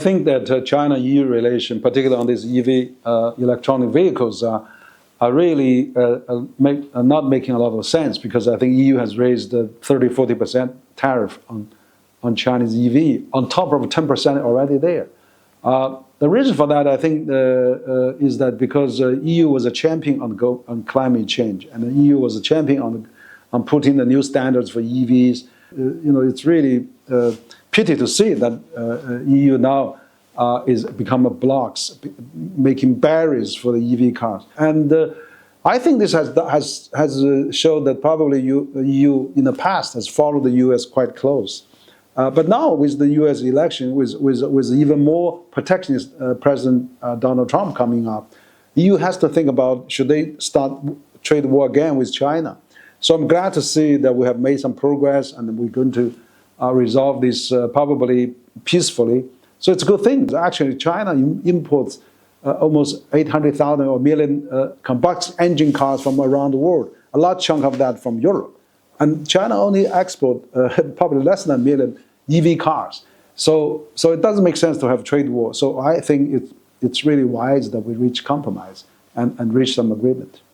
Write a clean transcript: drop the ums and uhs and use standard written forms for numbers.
I think that China-EU relation, particularly on these EV electronic vehicles, are really not making a lot of sense, because I think EU has raised 30–40% tariff on Chinese EV on top of 10% already there. The reason for that, I think, is that because EU was a champion on climate change, and the EU was a champion on putting the new standards for EVs. It's really pity to see that EU now is become a blocks, making barriers for the EV cars. And I think this has showed that probably EU in the past has followed the US quite close. But now with the US election, with even more protectionist President Donald Trump coming up, EU has to think about, should they start trade war again with China? So I'm glad to see that we have made some progress, and we're going to resolve this probably peacefully. So it's a good thing. Actually, China imports almost 800,000 or million combustion engine cars from around the world, a large chunk of that from Europe. And China only exports probably less than a million EV cars. So it doesn't make sense to have trade war. So I think it's really wise that we reach compromise and reach some agreement.